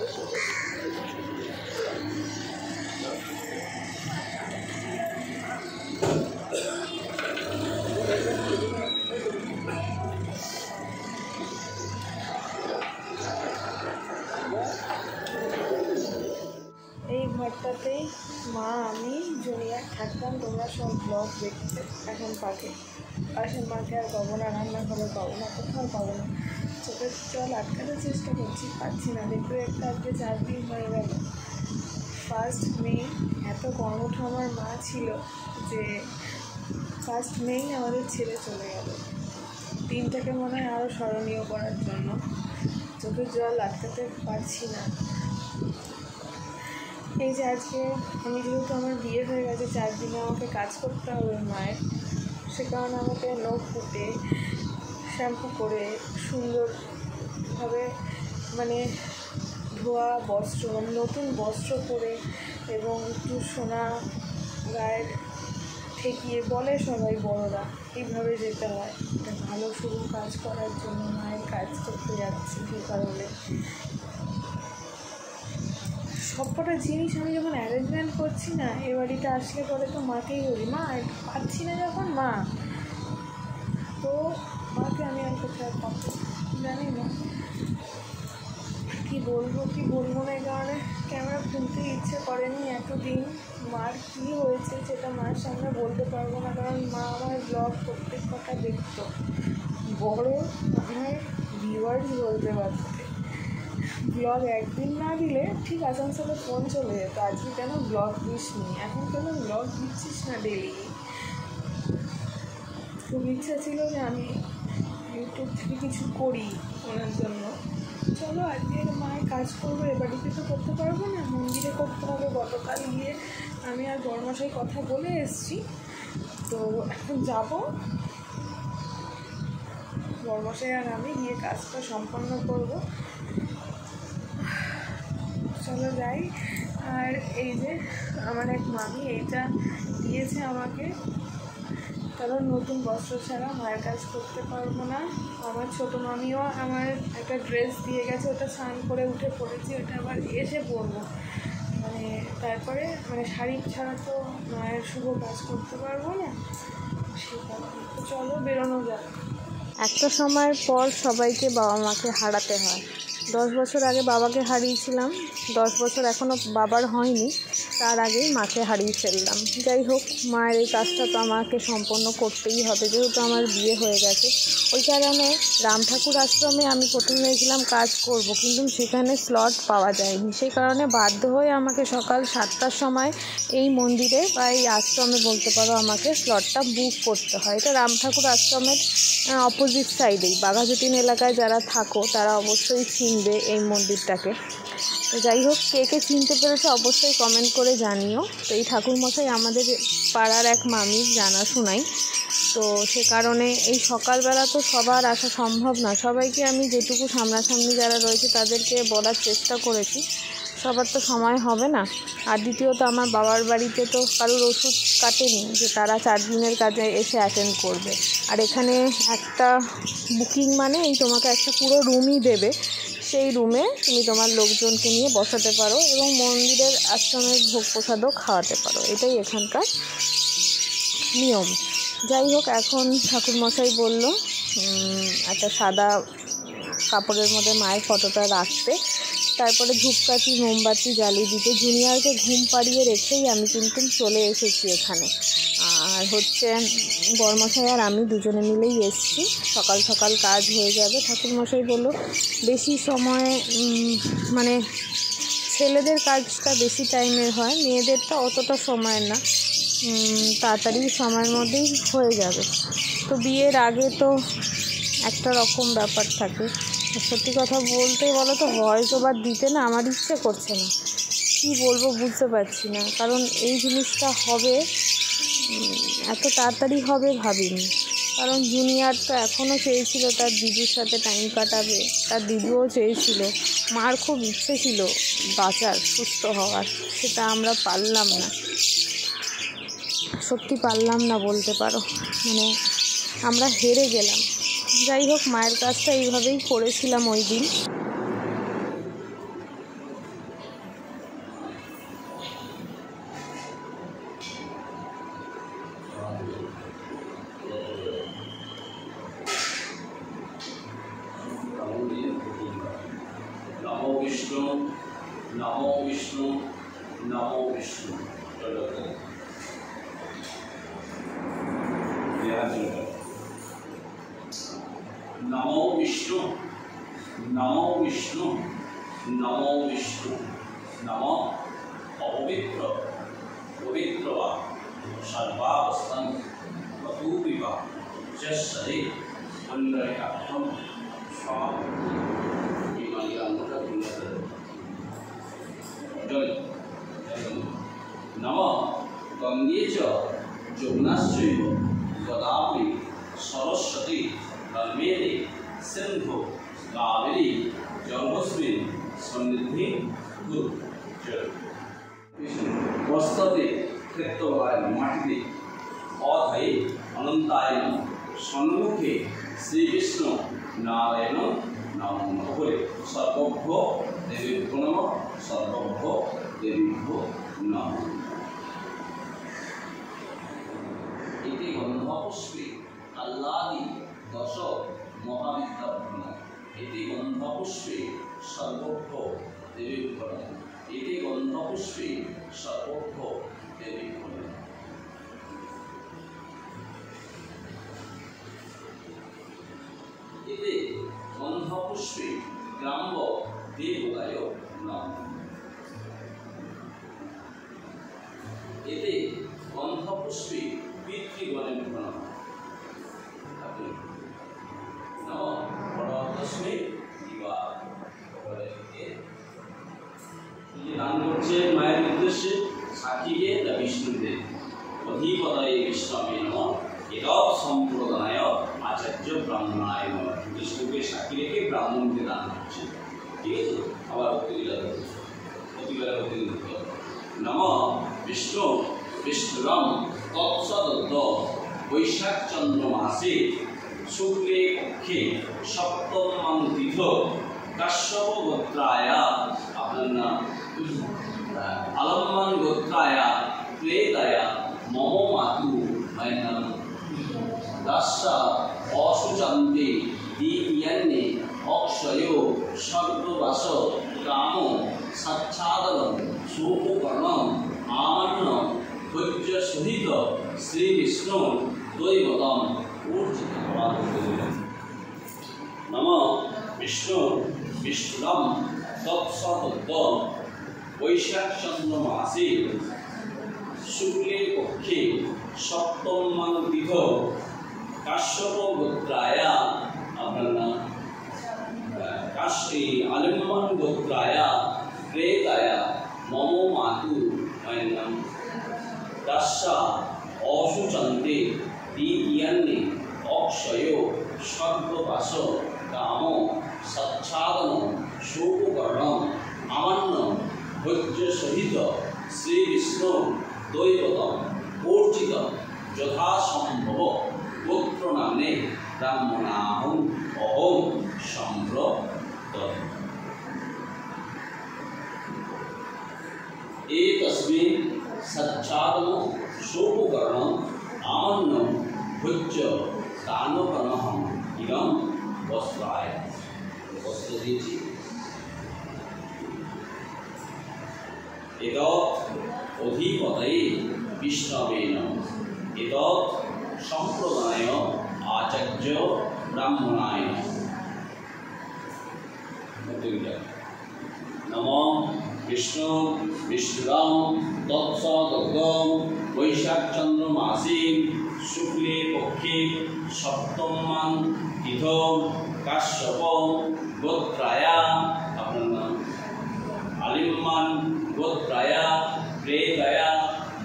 এই ঘরটাতেই মা আমি জুনিয়ার থাকতাম। তোমরা সব ব্লগ দেখতে। এখন পাশের মাকে আর পাবো না, রান্নাঘরে পাবো না, কোথাও পাবো না। চোখের জল আটকানোর চেষ্টা করছি, পাচ্ছি না। দেখতে দেখতে আজকে 4 দিন হয়ে গেল। 1 মে এত কর্মঠ আমার মা ছিল যে 1 মেই আমাদের ছেড়ে চলে গেল। দিনটাকে মনে হয় আরও স্মরণীয় করার জন্য চোখের জল আটকাতে পারছি না। এই যে আজকে আমি যেহেতু আমার বিয়ে হয়ে গেছে, 4 দিনে আমাকে কাজ করতে হবে মায়ের, সে কারণে আমাকে নখ কুটে শ্যাম্পু করে সুন্দরভাবে মানে ধোয়া বস্ত্র, মানে নতুন বস্ত্র পরে এবং একটু সোনা গায়ের ঠেকিয়ে বলে সবাই বড়রা, এইভাবে যেতে হয় একটা ভালো শুরু কাজ করার জন্য। মায়ের কাজ করতে যাচ্ছি সে কারণে সবকটা জিনিস আমি যখন অ্যারেঞ্জমেন্ট করছি না, এ বাড়িতে আসলে পরে তো মাকেই বলি, মা পাচ্ছি না যখন মা, তো মাকে আমি আর কোথায় পাবো জানি না। কী বলবো না, এই কারণে ক্যামেরা খুলতে ইচ্ছে করেনি এতদিন। মার কী হয়েছে সেটা মার সামনে বলতে পারবো না, কারণ মা আমার ব্লগ প্রত্যেক কথা দেখতো। বড় আমার ভিউয়ার্স বলতে পারতে, ব্লগ একদিন না দিলে ঠিক আসানসোলে ফোন চলে যেত, আজকে কেন ব্লগ দিস নি, এখন কেন ব্লগ দিচ্ছিস না ডেলি। খুব ইচ্ছা ছিল যে আমি ইউটিউব থেকে কিছু করি ওনার জন্য। চলো আজকে মায়ের কাজ করবো, এ বাড়িতে তো করতে পারবো না, মন্দিরে করতে হবে। গতকাল গিয়ে আমি আর বড়মশাই কথা বলে এসছি, তো এখন যাব, বড়মশাই আর আমি গিয়ে কাজটা সম্পন্ন করবো। চলো যাই। আর এই যে আমার এক মামি এইটা দিয়েছে আমাকে, কারণ নতুন বস্ত্র ছাড়া মায়ের কাজ করতে পারবো না। আমার ছোটো মামিও আমার একটা ড্রেস দিয়ে গেছে, ওটা স্নান করে উঠে পড়েছি, ওটা আবার এসে পরবো। তারপরে শাড়ি ছাড়া তো মায়ের শুভ কাজ করতে পারবো না, সে কারণে তো চলো বেরোনো যাক। একটা সময়ের পর সবাইকে বাবা মাকে হারাতে হয়। 10 বছর আগে বাবাকে হারিয়েছিলাম, 10 বছর এখনও বাবার হয়নি, তার আগেই মাকে হারিয়ে ফেললাম। যাই হোক, মায়ের এই কাজটা তো আমাকে সম্পন্ন করতেই হবে, যেহেতু আমার বিয়ে হয়ে গেছে। ওই কারণে রাম ঠাকুর আশ্রমে আমি প্রথমে ভেবেছিলাম কাজ করব, কিন্তু সেখানে স্লট পাওয়া যায়নি। সেই কারণে বাধ্য হয়ে আমাকে সকাল 7টার সময় এই মন্দিরে বা এই আশ্রমে বলতে পারো আমাকে স্লটটা বুক করতে হয়। এটা রাম ঠাকুর আশ্রমের অপোজিট সাইডেই। বাঘাযতীন এলাকায় যারা থাকো তারা অবশ্যই চিনবে এই মন্দিরটাকে। তো যাই হোক, কে কে চিনতে পেরেছে অবশ্যই কমেন্ট করে জানিও। তো এই ঠাকুরমশাই আমাদের পাড়ার এক মামির জানাশোনাই, তো সে কারণে এই সকালবেলা তো সবার আসা সম্ভব না। সবাইকে আমি যেটুকু সামনাসামনি যারা রয়েছে তাদেরকে বলার চেষ্টা করেছি, সবার তো সময় হবে না। আর দ্বিতীয়ত আমার বাবার বাড়িতে তো কারোর ওষুধ কাটেনি যে তারা 4 দিনের কাজে এসে অ্যাটেন্ড করবে। আর এখানে একটা বুকিং মানে এই তোমাকে একটা পুরো রুমই দেবে, সেই রুমে তুমি তোমার লোকজনকে নিয়ে বসাতে পারো এবং মন্দিরের আশ্রমের ভোগ প্রসাদও খাওয়াতে পারো, এটাই এখানকার নিয়ম। যাই হোক, এখন ঠাকুরমশাই বলল একটা সাদা কাপড়ের মধ্যে মায়ের ফটোটা রাখতে, তারপরে ধূপকাঠি মোমবাতি জ্বালিয়ে দিতে। জুনিয়রকে ঘুম পাড়িয়ে রেখেই আমি কিন্তু চলে এসেছি এখানে। আর হচ্ছে বড়মশাই আর আমি দুজনে মিলেই এসেছি, সকাল সকাল কাজ হয়ে যাবে। ঠাকুরমশাই বলল বেশি সময় ছেলেদের কাজটা বেশি টাইমের হয়, মেয়েদেরটা অতটা সময়ের না, তাড়াতাড়ি সময়ের মধ্যেই হয়ে যাবে। তো বিয়ের আগে তো একটা রকম ব্যাপার থাকে। সত্যি কথা বলতে বলো তো ভয়েস ওভার দিতে না আমার ইচ্ছে করছে না, কি বলবো বুঝতে পারছি না, কারণ এই জিনিসটা হবে এত তাড়াতাড়ি হবে ভাবিনি। কারণ জুনিয়র তো এখনও চেয়েছিল তার দিদির সাথে টাইম কাটাবে, তার দিদিও চেয়েছিল, মার খুব ইচ্ছে ছিল বাঁচার, সুস্থ হওয়ার, সেটা আমরা পারলাম না, সত্যি পারলাম না বলতে পারো, আমরা হেরে গেলাম। যাই হোক, মায়ের কাজটা এইভাবেই করেছিলাম ওই দিন। नमो विष्णु नमो विष्णु। नमो विष्णु नमो विष्णु नमो विष्णु। नमो अपवित्र पवित्र वा सर्वावस्थान वतुविवा जसरे मंडलिकार्थम स्वाम नम गंगे च जमुनाश्चैव गोदावरी सरस्वती नर्मदे सिंधु कावेरी जलस्मिन् सन्निधि कुरु। वस्तते क्षेत्रवाय माटिते अधये अनंताय सन्मुखे श्री विष्णु नारायण नमो नमः। सर्वभ्यो देवीभ्यो नमः सर्वभ्यो देवीभ्यो नमः। इति गंधपुष्पे आह्लादि दश महाविद्याभ्यो इति गंधपुष्पे सर्वभ्यो देवीभ्यो नमः। इति गंधपुष्पे सर्वभ्यो देवीभ्यो नमः। इति गंधपुष्पे ग्राम्य देवताय नमः। इति गंधपुष्पे पितृगणेभ्यो नमः। नमो परतस्मै दिवा ये दान करছে মায়ের উদ্দেশ্যে সাক্ষীকে দা বিষ্ণুদেব অধিপতয়ে বিষ্ণবে নমঃ। এতৎ সম্প্রদায় आचार्य ब्राह्मणाय नमः। विष्णुके साक्षी रेखे ब्राह्मण के दान करছে। ठीक है আবার প্রতিবেলা नमः विष्णु विष्णुरम तत्सदत्त वैशाख चंद्र मासे शुक्ले पक्षे सप्तम तिथ कश्यप गोत्राय अपना अलम्मन गोत्राय प्रेताय मम मातु मैनम दशा असुचंते दीयन्ने अक्षयो सर्ववास कामो सच्छादनं सुखकर्णं आमन्न भोज्य सहित श्री विष्णु दैवतम ऊर्जित। नमः विष्णु विष्णुरम तत्सदत्त वैशाख चंद्र मासे शुक्ले पक्षे सप्तम तिथ कश्यप गोत्राय अपना आलम्बन गोत्राय प्रेताय मम मातु मैनम दशा असुचंते दीयन्ने अक्षयो सर्ववास कामो सच्छादनं शोककर्णं आमन्न भोज्य सहित श्री विष्णु दैवतम ऊर्जित यथा संभव गोत्र नाम्ने ब्राह्मणाहं अहं सम्प्रदत्। एतस्मिन् सच्छादनं शोककर्णं आमन्नं भोज्य दानकर्णहं इदं वस्त्राय वस्त्र दीछि। एतत् अधिपतये विष्णवे नमः। एतत् सम्प्रदाय आचार्य ब्राह्मणाय नमः विष्णु विष्णुरम तत्सदत्त वैशाख चंद्र मासे शुक्ले पक्षे सप्तम तिथ कश्यप गोत्राय अपना आलिम्मन गोत्राय प्रेताय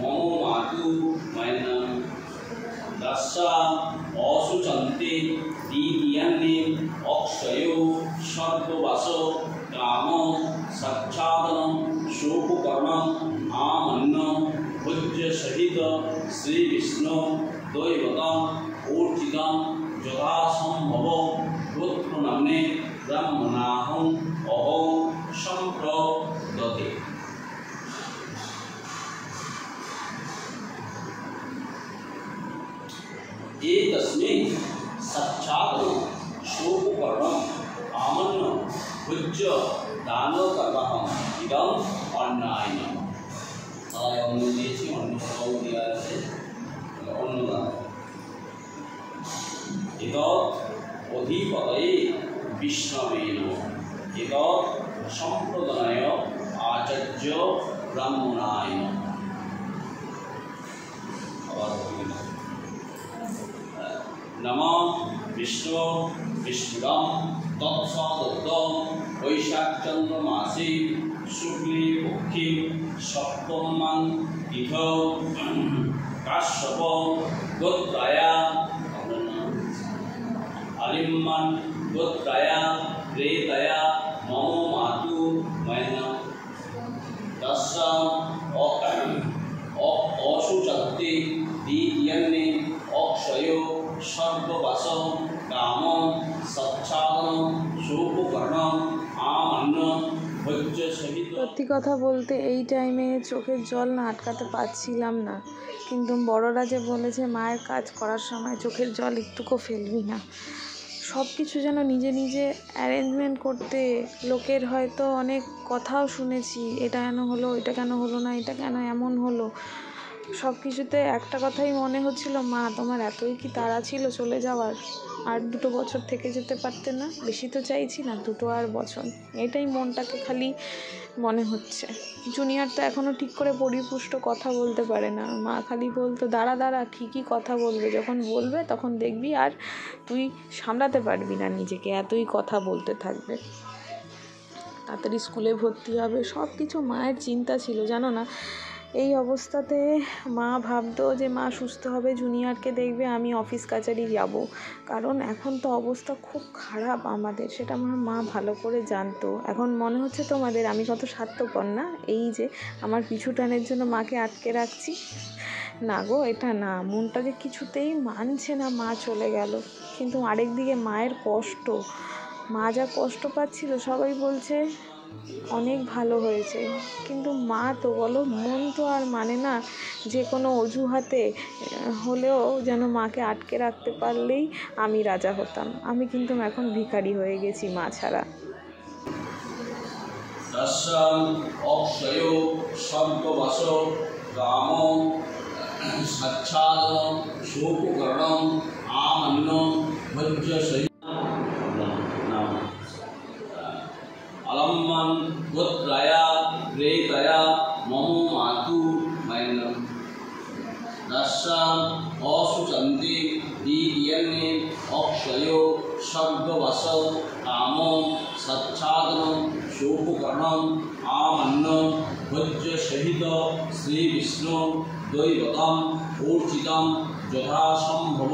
मम मातु मैनम दशा असुचंते दीयन्ने अक्षयो सर्ववास कामो सच्छादनं शोककर्णं आमन्न भोज्य सहित श्री विष्णु दैवतम ऊर्जितं यथा संभव गोत्र नाम्ने ब्राह्मणाहं अहं सम्प्रदत्। एतस्मिन् सच्छादनं शोककर्णं आमन्न भोज्य दानकर्णहं অর্চিতম অন্নায় নমঃ। তাই অন্ন দিয়েছি, অন্য কোথাও দেওয়া আছে, অন্নদান। এতৎ অধিপতয়ে বিষ্ণবে নমঃ। এতৎ সম্প্রদায় আচার্য ব্রাহ্মণায় নমঃ। নমঃ বিষ্ণু বিষ্ণুরাম তৎসদত্ত বৈশাখ চন্দ্র মাসে শুক্লে পক্ষে সপ্তমাং তিথ কাশ্যপ গোত্রায়া আলিম্মান গোত্রায়া প্রেতয়া মম মাতু ময়না তস্যাম অশুচন্তে দ্বিতীয়ন্নে অক্ষয় সর্ববাস কাম সচ্ছাদন শোককর্ণ আমন্ন ভোজ্য সহিত। সত্যি কথা বলতে এই টাইমে চোখের জল না আটকাতে পারছিলাম না, কিন্তু বড়রা যে বলেছে মায়ের কাজ করার সময় চোখের জল একটুকু ফেলবি না। সব কিছু যেন নিজে নিজে অ্যারেঞ্জমেন্ট করতে, লোকের হয়তো অনেক কথাও শুনেছি, এটা কেন হলো, এটা কেন হলো না, এটা কেন এমন হলো। সব কিছুতে একটা কথাই মনে হচ্ছিল, মা তোমার এতই কি তাড়া ছিল চলে যাওয়ার? আর 2 বছর থেকে যেতে পারতে না? বেশি তো চাইছি না, 2 আর বছর। এটাই মনটাকে খালি মনে হচ্ছে। জুনিয়র তো এখনও ঠিক করে পরিপুষ্ট কথা বলতে পারে না। মা খালি বলতো দাঁড়া দাঁড়া, ঠিকই কথা বলবে, যখন বলবে তখন দেখবি আর তুই সামলাতে পারবি না নিজেকে, এতই কথা বলতে থাকবে। তাড়াতাড়ি স্কুলে ভর্তি হবে, সব কিছু মায়ের চিন্তা ছিল জানো না। এই অবস্থাতে মা ভাবতো যে মা সুস্থ হবে, জুনিয়রকে দেখবে, আমি অফিস কাছারি যাব। কারণ এখন তো অবস্থা খুব খারাপ আমাদের, সেটা আমার মা ভালো করে জানতো। এখন মনে হচ্ছে তোমাদের আমি কত স্বার্থপর না, এই যে আমার পিছু টানের জন্য মাকে আটকে রাখছি। না গো, এটা না, মনটা যে কিছুতেই মানছে না মা চলে গেল। কিন্তু আরেকদিকে মায়ের কষ্ট, মা যা কষ্ট পাচ্ছিল, সবাই বলছে অনেক ভালো হয়েছে, কিন্তু মা তো বলো, মন তো আর মানে না যে কোনো অজুহাতে হলেও যেন মাকে আটকে রাখতে পারলেই আমি রাজা হতাম। আমি কিন্তু এখন ভিখারি হয়ে গেছি মা ছাড়া। তস্যাম অক্ষয় সর্ববাস কাম সচ্ছাদন শোককর্ণ আমন্ন ভোজ্য সহিত আলম্মান গোত্রায়া প্রেতয়া মম মাতু ময়না তস্যাম অশুচন্তে দ্বিতীয়ন্নে অক্ষয় সর্ববাস কাম সচ্ছাদন শোককর্ণ আমন্ন ভোজ্য সহিত শ্রী বিষ্ণু দৈবতম অর্চিতম যথাসম্ভব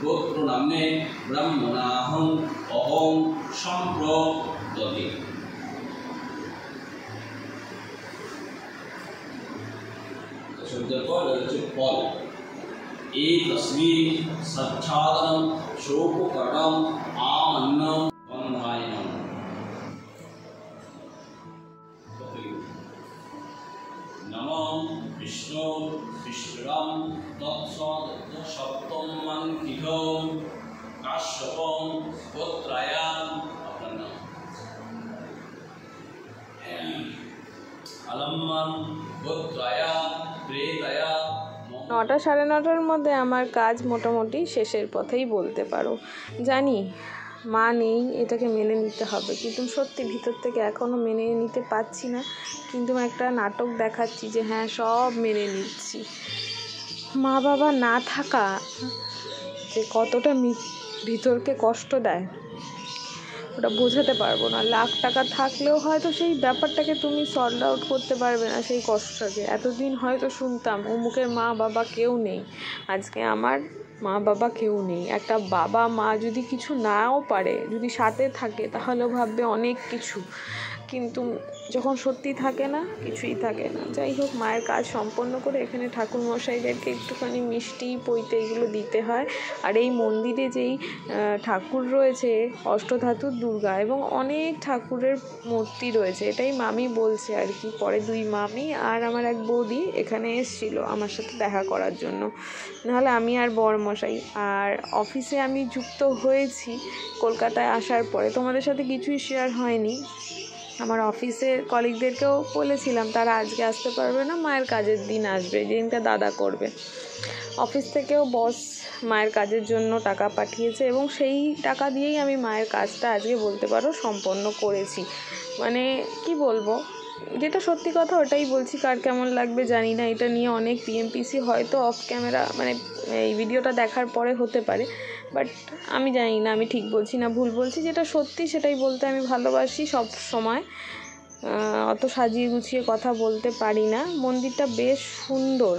গোত্র নামে ব্রাহ্মণাহং অহং সম্প্রদতে। শব্দের পর হচ্ছে ফল। এই তস্মিন সচ্ছাদন শোককর্ণম আমন্ন বন্ধায় নমঃ। নমঃ বিষ্ণু বিষ্ণুরাম তৎসদত্ত সপ্তমাং তিথ কাশ্যপ গোত্রায়া। আপনার নাম আলম্মান গোত্রায়া প্রেতয়া। 9টা সাড়ে 9টার মধ্যে আমার কাজ মোটামুটি শেষের পথেই বলতে পারো। জানি মা নেই, এটাকে মেনে নিতে হবে, কিন্তু সত্যি ভিতর থেকে এখনও মেনে নিতে পারছি না। কিন্তু একটা নাটক দেখাচ্ছি যে হ্যাঁ সব মেনে নিচ্ছি। মা বাবা না থাকা যে কতটা ভিতরকে কষ্ট দেয় ওটা বোঝাতে পারবো না। লাখ টাকা থাকলেও হয়তো সেই ব্যাপারটাকে তুমি সর্ট আউট করতে পারবে না, সেই কষ্টটাকে। এতদিন হয়তো শুনতাম অমুকের মা বাবা কেউ নেই, আজকে আমার মা বাবা কেউ নেই। একটা বাবা মা যদি কিছু নাও পারে, যদি সাথে থাকে, তাহলেও ভাববে অনেক কিছু, কিন্তু যখন সত্যি থাকে না, কিছুই থাকে না। যাই হোক, মায়ের কাজ সম্পন্ন করে এখানে ঠাকুরমশাইদেরকে একটুখানি মিষ্টি পৈতে এগুলো দিতে হয়। আর এই মন্দিরে যেই ঠাকুর রয়েছে, অষ্টধাতুর দুর্গা এবং অনেক ঠাকুরের মূর্তি রয়েছে, এটাই মামি বলছে আর কি। পরে 2 মামি আর আমার এক বৌদি এখানে এসেছিলো আমার সাথে দেখা করার জন্য, নাহলে আমি আর বড়মশাই। আর অফিসে আমি যুক্ত হয়েছি কলকাতায় আসার পরে, তোমাদের সাথে কিছুই শেয়ার হয়নি। আমার অফিসের কলিগদেরকেও বলেছিলাম, তারা আজকে আসতে পারবে না, মায়ের কাজের দিন আসবে, যেদিনটা দাদা করবে। অফিস থেকেও বস মায়ের কাজের জন্য টাকা পাঠিয়েছে এবং সেই টাকা দিয়েই আমি মায়ের কাজটা আজকে বলতে পারো সম্পন্ন করেছি। মানে কি বলবো, যেটা সত্যি কথা ওটাই বলছি, কার কেমন লাগবে জানি না। এটা নিয়ে অনেক পিএমপিসি হয়তো অফ ক্যামেরা মানে এই ভিডিওটা দেখার পরে হতে পারে, বাট আমি জানি না আমি ঠিক বলছি না ভুল বলছি। যেটা সত্যি সেটাই বলতে আমি ভালোবাসি সব সময়। অত সাজিয়ে গুছিয়ে কথা বলতে পারি না। মন্দিরটা বেশ সুন্দর,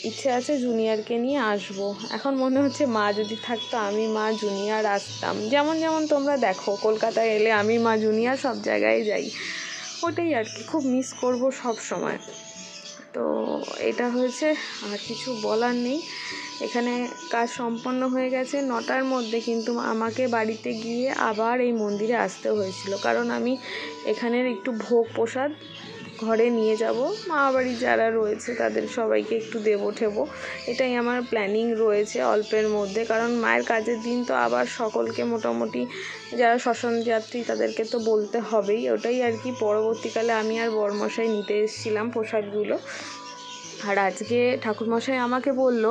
ইচ্ছে আছে জুনিয়রকে নিয়ে আসবো। এখন মনে হচ্ছে মা যদি থাকতো, আমি মা জুনিয়র আসতাম। যেমন যেমন তোমরা দেখো কলকাতায় এলে আমি মা জুনিয়র সব জায়গায় যাই, ওটাই আর কি। খুব মিস করব সব সময়। তো এটা হয়েছে, আর কিছু বলার নেই। এখানে কাজ সম্পন্ন হয়ে গেছে 9টার মধ্যে, কিন্তু আমাকে বাড়িতে গিয়ে আবার এই মন্দিরে আসতে হয়েছিল, কারণ আমি এখানের একটু ভোগ প্রসাদ ঘরে নিয়ে যাব। মামাবাড়ি যারা রয়েছে তাদের সবাইকে একটু দেবো ঠেবো, এটাই আমার প্ল্যানিং রয়েছে অল্পের মধ্যে। কারণ মায়ের কাজের দিন তো আবার সকলকে মোটামুটি যারা শ্মশান যাত্রী তাদেরকে তো বলতে হবেই, ওটাই আর কি। পরবর্তীকালে আমি আর বরমশাই নিতে এসেছিলাম প্রসাদগুলো। আর আজকে ঠাকুরমশাই আমাকে বলল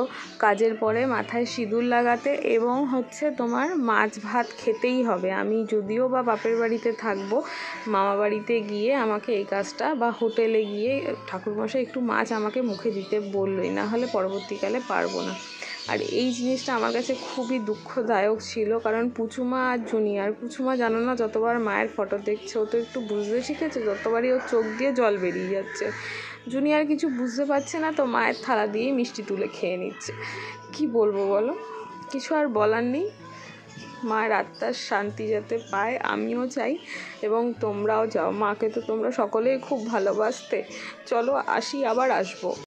কাজের পরে মাথায় সিঁদুর লাগাতে এবং হচ্ছে তোমার মাছ ভাত খেতেই হবে। আমি যদিও বা বাপের বাড়িতে থাকবো, মামা বাড়িতে গিয়ে আমাকে এই কাজটা, বা হোটেলে গিয়ে ঠাকুরমশাই একটু মাছ আমাকে মুখে দিতে বললোই, না হলে পরবর্তীকালে পারবো না। আর এই জিনিসটা আমার কাছে খুবই দুঃখদায়ক ছিল, কারণ পুচুমা আর জুনিয়র, পুচুমা জানো না যতবার মায়ের ফটো দেখছে ও তো একটু বুঝতে শিখেছে, যতবারই ওর চোখ দিয়ে জল বেরিয়ে যাচ্ছে। জুনিয়র কিছু বুঝতে পারছে না, তো মায়ের থালা দিয়েই মিষ্টি তুলে খেয়ে নিচ্ছে। কি বলবো বলো, কিছু আর বলার নেই। মায়ের আত্মার শান্তি যাতে পায় আমিও চাই, এবং তোমরাও যাও। মাকে তো তোমরা সকলেই খুব ভালোবাসতে। চলো আসি, আবার আসবো।